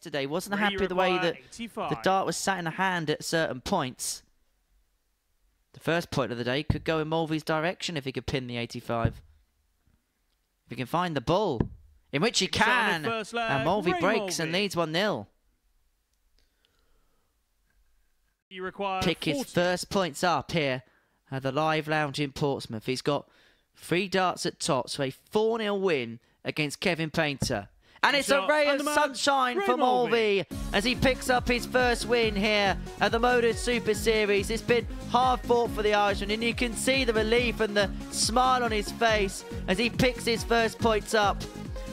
Today wasn't happy with the way that the dart was sat in the hand at certain points. The first point of the day could go in Mulvey's direction if he could pin the 85. If he can find the bull, in which he can, and Mulvey breaks and leads 1-0. Pick his first points up here at the Live Lounge in Portsmouth. He's got 3 darts at top, so a 4-0 win against Kevin Painter. And it's a ray of sunshine for Mulvey as he picks up his first win here at the Motor Super Series. It's been hard fought for the Irishman, and you can see the relief and the smile on his face as he picks his first points up.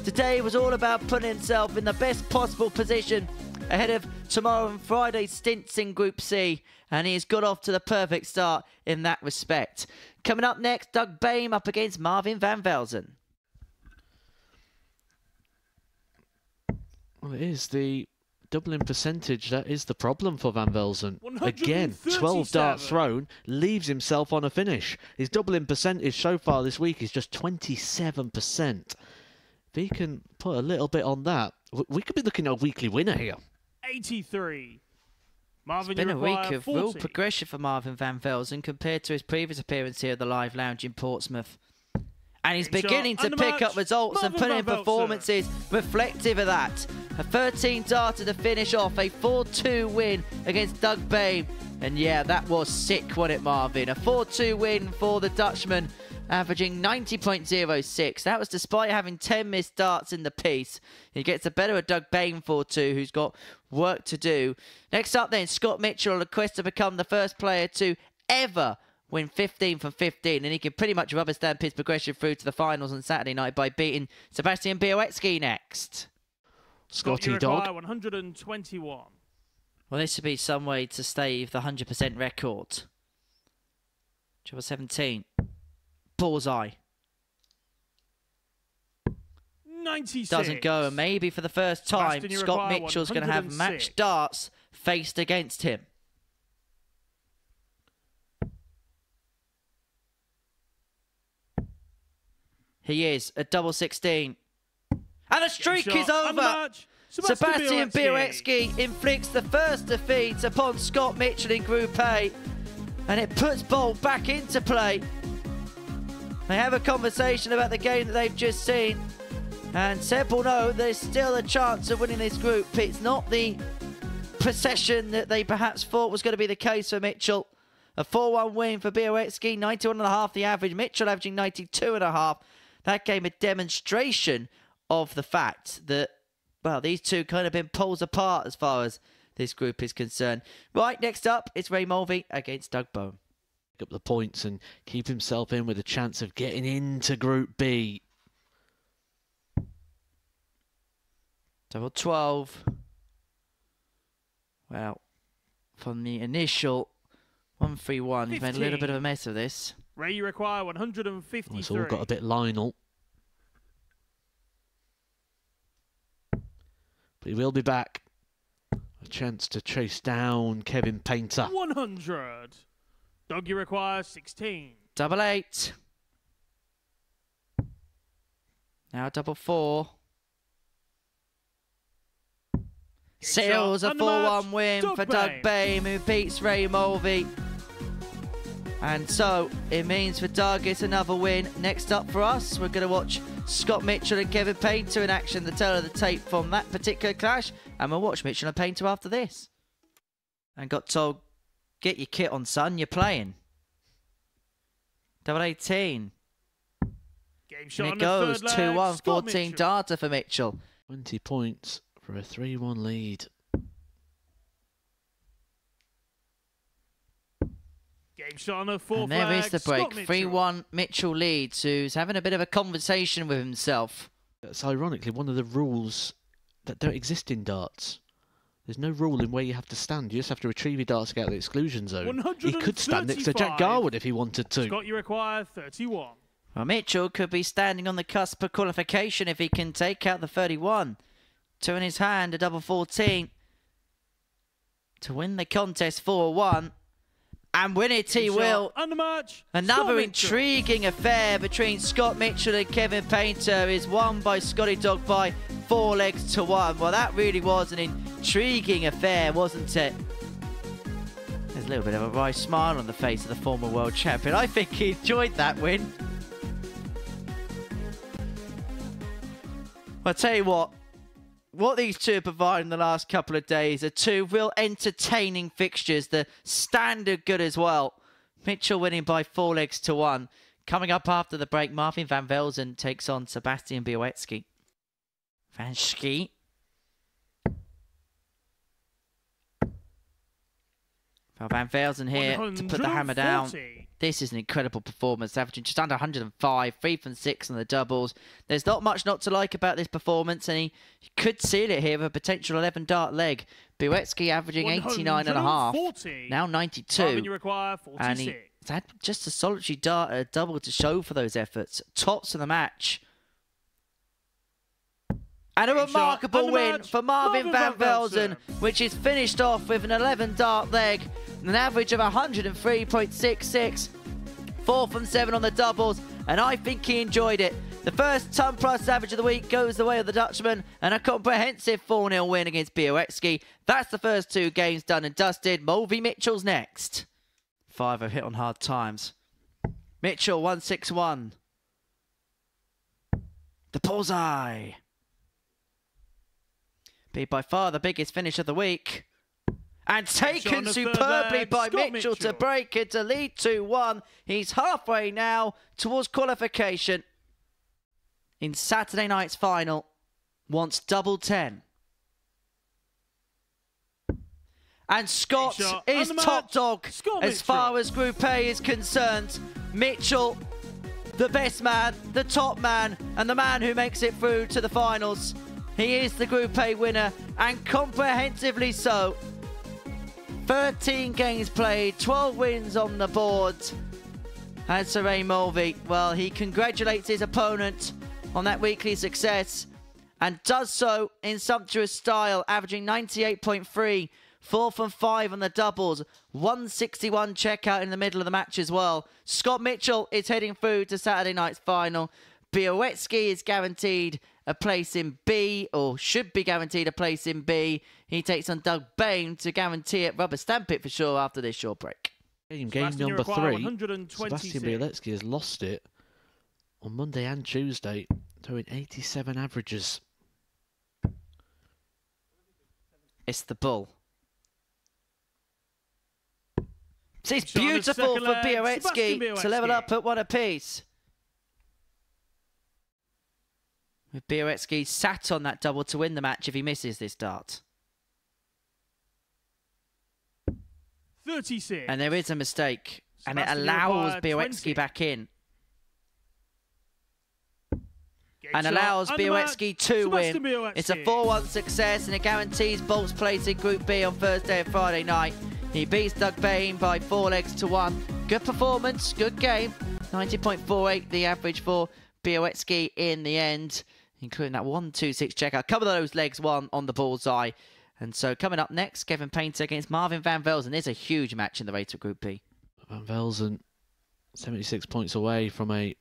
Today was all about putting himself in the best possible position ahead of tomorrow and Friday's stints in Group C, and he's got off to the perfect start in that respect. Coming up next, Doug Bame up against Marvin Van Velzen. Well, it is the doubling percentage that is the problem for Van Velzen. Again, 12 darts thrown, leaves himself on a finish. His doubling percentage so far this week is just 27%. If he can put a little bit on that, we could be looking at a weekly winner here. 83. Marvin, it's been a week of real progression for Marvin Van Velzen compared to his previous appearance here at the Live Lounge in Portsmouth. And he's beginning to pick up results and put in performances reflective of that. A 13-darter to finish off, a 4-2 win against Doug Bame. And yeah, that was sick, wasn't it, Marvin? A 4-2 win for the Dutchman, averaging 90.06. That was despite having 10 missed darts in the piece. He gets the better of Doug Bame 4-2, who's got work to do. Next up then, Scott Mitchell on a quest to become the first player to ever win 15 from 15, and he can pretty much rubber stamp his progression through to the finals on Saturday night by beating Sebastian next. Scotty Dog. 121. Well, this would be some way to stave the 100% record. Trouble 17. Bullseye. 96. Doesn't go, and maybe for the first time, Scott Mitchell's going to have match darts faced against him. He is at double 16. And the streak is over. Sebastian Bielewski inflicts the first defeat upon Scott Mitchell in Group A. And it puts Bolt back into play. They have a conversation about the game that they've just seen. And Seb will know there's still a chance of winning this group. It's not the procession that they perhaps thought was going to be the case for Mitchell. A 4-1 win for Bielewski, 91.5 the average. Mitchell averaging 92.5. That gave a demonstration of the fact that, well, these two kind of been poles apart as far as this group is concerned. Right, next up, it's Ray Mulvey against Doug Bone. Pick up the points and keep himself in with a chance of getting into Group B. Double 12. Well, from the initial 1-3-1, he's made a little bit of a mess of this. Ray, you require 153. Oh, it's all got a bit Lionel. But he will be back. A chance to chase down Kevin Painter. 100. Doug, you require 16. Double 8. Now double 4. Seals a 4-1 win for Doug Bame, who beats Ray Mulvey. And so it means for Doug it's another win. Next up for us, we're going to watch Scott Mitchell and Kevin Painter in action, the tale of the tape from that particular clash. And we'll watch Mitchell and Painter after this. And got told, get your kit on, son, you're playing. Double 18. Game shot and it goes 2-1, 14 darter for Mitchell. 20 points for a 3-1 lead. Game shot on a 4 and there is the break. 3-1 Mitchell leads, who's having a bit of a conversation with himself. That's ironically one of the rules that don't exist in darts. There's no rule in where you have to stand. You just have to retrieve your darts to get out of the exclusion zone. He could stand next to Jack Garwood if he wanted to. Scott, you require 31. Well, Mitchell could be standing on the cusp of qualification if he can take out the 31. 2 in his hand, a double 14. To win the contest 4-1. And win it he will. Another intriguing affair between Scott Mitchell and Kevin Painter is won by Scotty Dog by 4 legs to 1. Well, that really was an intriguing affair, wasn't it? There's a little bit of a wry smile on the face of the former world champion. I think he enjoyed that win. I'll tell you what these two have provided in the last couple of days are two real entertaining fixtures. The standard good as well. Mitchell winning by 4 legs to 1. Coming up after the break, Marvin van Velzen takes on Sebastian Białecki. Van Schie. Van Velzen here to put the hammer down. This is an incredible performance, averaging just under 105, 3 from 6 on the doubles. There's not much not to like about this performance, and he could seal it here with a potential 11 dart leg. Białecki averaging 89.5, now 92, and he's had just a solitary dart double to show for those efforts. Tops of the match. And a remarkable win for Marvin van Velzen, which is finished off with an 11 dart leg, an average of 103.66, 4 from 7 on the doubles, and I think he enjoyed it. The first ton plus average of the week goes the way of the Dutchman, and a comprehensive 4-0 win against Białecki. That's the first 2 games done and dusted. Mulvey Mitchell's next. 5 have hit on hard times. Mitchell 1-6-1. The bullseye. Be by far the biggest finish of the week. And taken superbly by Mitchell to break it to lead 2-1. He's halfway now towards qualification. In Saturday night's final, wants double 10. And Scott is top dog as far as Group A is concerned. Mitchell, the best man, the top man, and the man who makes it through to the finals. He is the Group A winner, and comprehensively so. 13 games played, 12 wins on the board. And Sir Ray Mulvey, well, he congratulates his opponent on that weekly success and does so in sumptuous style, averaging 98.3, 4 from 5 on the doubles, 161 checkout in the middle of the match as well. Scott Mitchell is heading through to Saturday night's final. Białecki is guaranteed a place in B, or should be guaranteed a place in B. He takes on Bame to guarantee it, rubber stamp it for sure after this short break. Game number 3, Sebastian Białecki has lost it on Monday and Tuesday, throwing 87 averages. It's the bull. It's beautiful for Białecki to level up at 1 apiece. With Białecki sat on that double to win the match if he misses this dart. 36. And there is a mistake, and it allows Białecki back in. And allows Białecki to win. It's a 4-1 success, and it guarantees Bolt's place in Group B on Thursday and Friday night. He beats Bame by 4 legs to 1. Good performance, good game. 90.48 the average for Białecki in the end, including that 1-2-6 checkout. A couple of those legs won on the bullseye. And so coming up next, Kevin Painter against Marvin van Velzen. There's a huge match in the race of Group B. Van Velzen 76 points away from a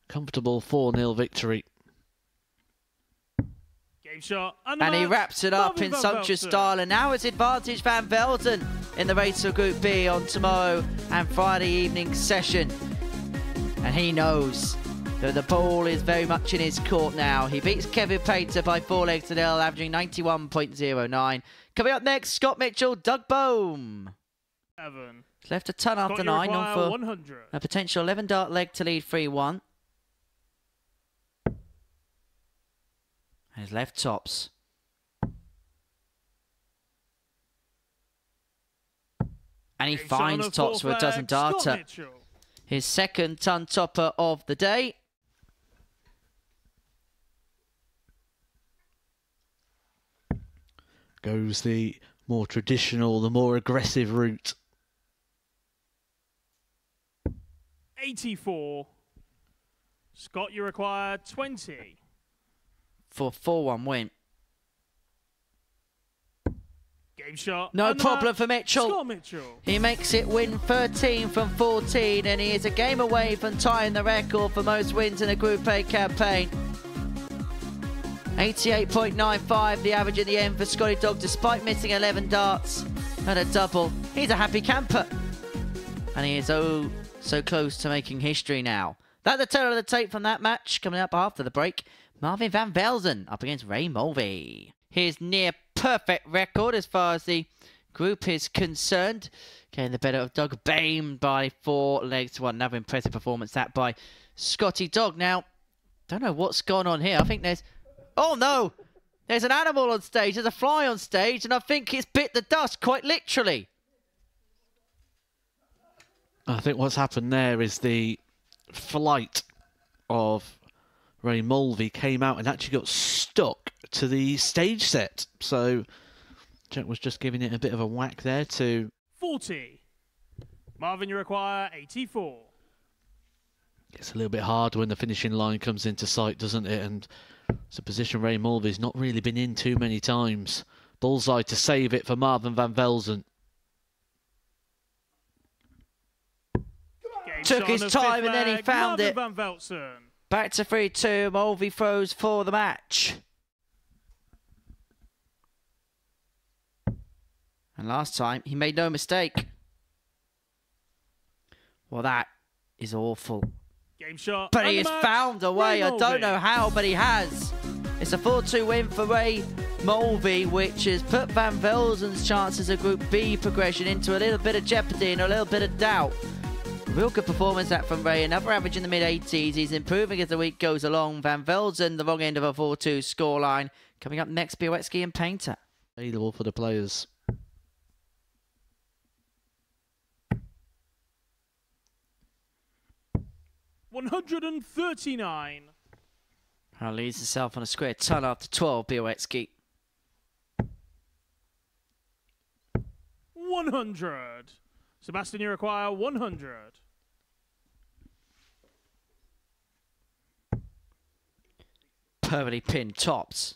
comfortable 4-0 victory. Game shot. And he wraps it up in sumptuous style. And now it's advantage Van Velzen in the race of Group B on tomorrow and Friday evening session. And he knows that the ball is very much in his court now. He beats Kevin Painter by 4 legs to 0, averaging 91.09. Coming up next, Scott Mitchell, Bame. Left a ton after 9 on for 100. A potential 11 dart leg to lead 3-1. And his left tops. And he finds tops for a dozen darter. His second ton topper of the day. Goes the more traditional, the more aggressive route. 84. Scott, you require 20. For a 4-1 win. Game shot. No problem for Mitchell. Scott Mitchell. He makes it win 13 from 14, and he is a game away from tying the record for most wins in a Group A campaign. 88.95, the average in the end for Scotty Dog, despite missing 11 darts and a double. He's a happy camper. And he is oh so close to making history now. That's the total of the tape from that match. Coming up after the break, Marvin van Velzen up against Ray Mulvey. His near perfect record as far as the group is concerned. Getting the better of Doug Bame by 4 legs to 1. Another impressive performance that by Scotty Dog. Now, don't know what's gone on here. I think there's... Oh no! There's an animal on stage. There's a fly on stage, and I think it's bit the dust, quite literally. I think what's happened there is the flight of Ray Mulvey came out and actually got stuck to the stage set. So Jack was just giving it a bit of a whack there to 40. Marvin, you require 84. It's a little bit hard when the finishing line comes into sight, doesn't it? And it's a position Ray Mulvey's not really been in too many times. Bullseye to save it for Marvin van Velzen. Took his time and then he found it. Van Velzen. Back to 3-2. Mulvey throws for the match. And last time, he made no mistake. Well, that is awful. Game shot. But he has found a way. I don't know how, but he has. It's a 4-2 win for Ray Mulvey, which has put Van Velzen's chances of Group B progression into a little bit of jeopardy and a little bit of doubt. Real good performance that from Ray. Another average in the mid-80s. He's improving as the week goes along. Van Velzen, the wrong end of a 4-2 scoreline. Coming up next, Białecki and Painter. Available for the players. $139. Leads himself on a square ton after 12, Białecki. 100. Sebastian, you require 100. Perfectly pinned tops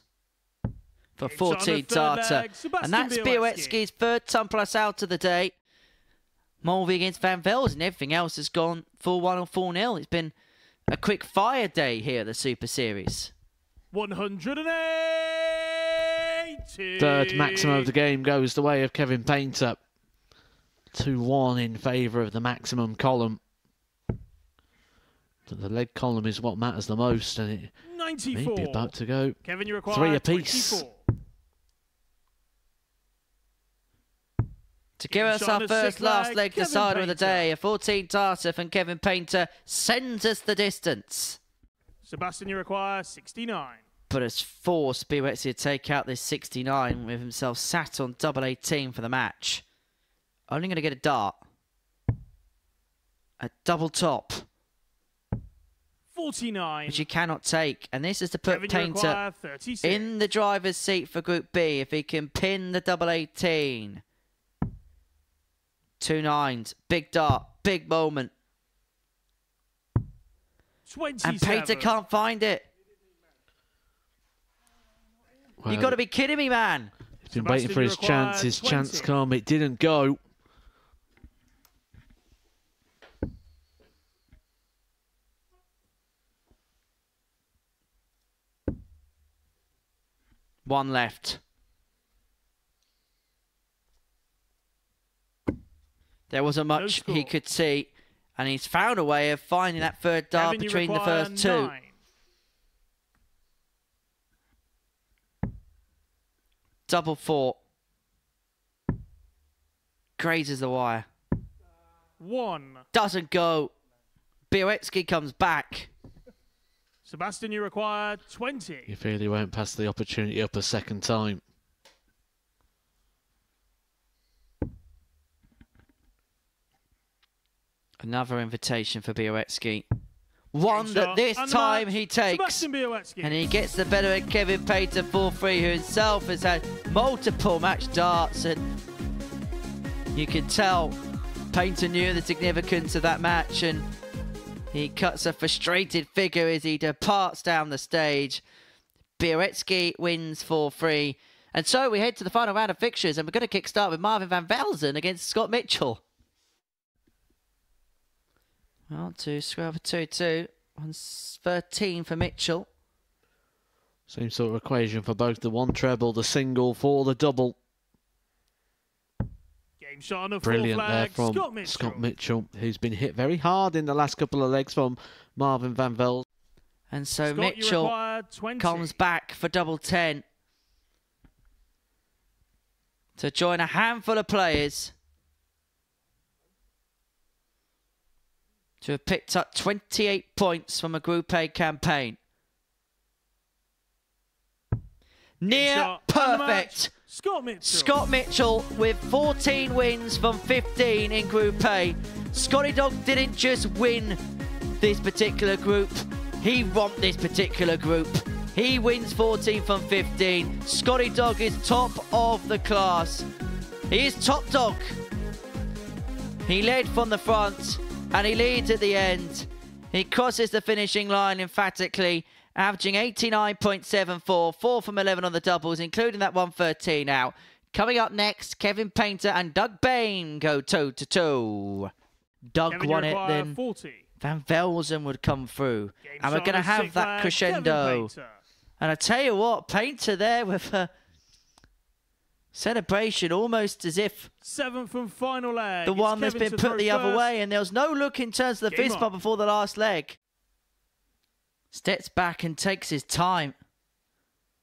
for 14 darter. And that's Białecki's third ton plus out of the day. Mulvey against Van Velzen. Everything else has gone 4-1 or 4-0. It's been a quick fire day here at the Super Series. 180. Third maximum of the game goes the way of Kevin Painter. 2-1 in favour of the maximum column. But the leg column is what matters the most, and it 94. may be about to go Kevin, you require 3 apiece. 24. To give us our first last leg decider of the day, a 14 darter from Kevin Painter sends us the distance. Sebastian, you require 69. But has forced Białecki to take out this 69 with himself sat on double 18 for the match. Only going to get a dart. A double top. 49. Which he cannot take. And this is to put Painter in the driver's seat for Group B if he can pin the double 18. 2 9s. Big dart. Big moment. 27. And Painter can't find it. Well, You've got to be kidding me, man. He's been waiting for his chance. His chance come. It didn't go. One left. There wasn't much he could see, and he's found a way of finding that third dart between the first 2. 9. Double 4. Grazes the wire. 1. Doesn't go. Białecki comes back. Sebastian, you require 20. You feel he won't pass the opportunity up a second time. Another invitation for Białecki. One that this time he takes. And he gets the better of Kevin Painter 4-3, who himself has had multiple match darts. And you can tell Painter knew the significance of that match. And he cuts a frustrated figure as he departs down the stage. Białecki wins 4-3. And so we head to the final round of fixtures. And we're going to kickstart with Marvin van Velzen against Scott Mitchell. Well, to square up a 2-2. 113 for Mitchell. Same sort of equation for both the one treble, the single for the double. Game shot on a Brilliant full there flag. from Scott Mitchell, who's been hit very hard in the last couple of legs from Marvin Van Velde. And so Scott, Mitchell comes back for double 10 to join a handful of players to have picked up 28 points from a Group A campaign. Near perfect. Scott Mitchell with 14 wins from 15 in Group A. Scotty Dog didn't just win this particular group, he won this particular group. He wins 14 from 15. Scotty Dog is top of the class. He is top dog. He led from the front and he leads at the end. He crosses the finishing line emphatically, averaging 89.74, 4 from 11 on the doubles, including that 113 out. Coming up next, Kevin Painter and Doug Bame go toe-to-toe. Doug won it, then 40. Van Velzen would come through. And we're going to have that crescendo. And I tell you what, Painter there with a celebration almost as if 7th and final leg. The one that's been put the other way, and there was no look in terms of the fist bump before the last leg. Steps back and takes his time,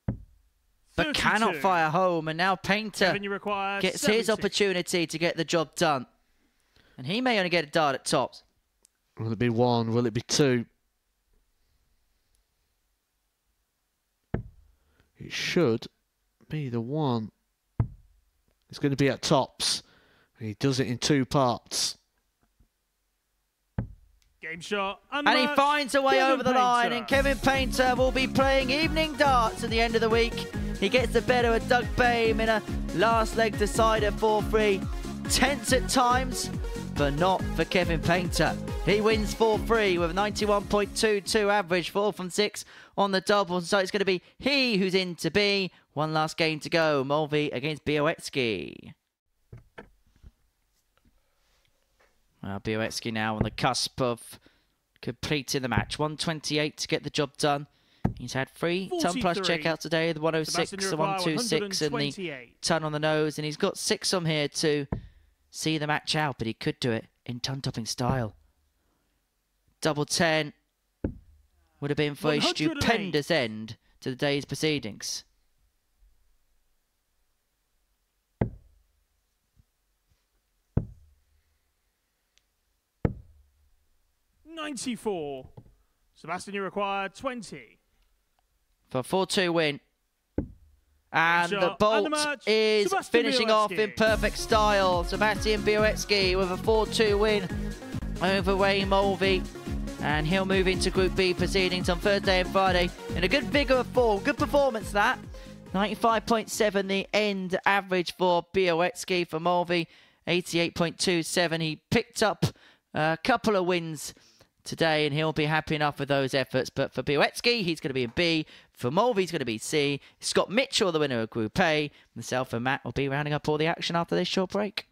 but 32. Cannot fire home. And now Painter gets 70. His opportunity to get the job done. And he may only get a dart at tops. Will it be 1? Will it be 2? It should be the 1. It's going to be at tops. He does it in 2 parts. Game shot. And he finds a way over the line. And Kevin Painter will be playing evening darts at the end of the week. He gets the better of Doug Bame in a last leg decider 4-3. Tense at times, but not for Kevin Painter. He wins 4-3 with a 91.22 average, 4 from 6 on the double. So it's going to be he who's in to be. One last game to go. McVey against Bikke. Well, Bikke now on the cusp of completing the match. 128 to get the job done. He's had 3 ton plus checkouts today. The 106, the 126 and the ton on the nose. And he's got 6 from here to see the match out. But he could do it in ton topping style. Double 10 would have been for a stupendous end to the day's proceedings. $94. Sebastian, you require 20. For a 4-2 win. And the bolt is finishing off in perfect style. Sebastian Bikke with a 4-2 win over McVey. And he'll move into Group B proceedings on Thursday and Friday in a good vigor of form. Good performance, that. 95.7 the end average for Bikke for McVey. 88.27. He picked up a couple of wins today, and he'll be happy enough with those efforts. But for Bikke, he's going to be in B. For McVey, he's going to be C. Scott Mitchell, the winner of Group A. Myself and Matt will be rounding up all the action after this short break.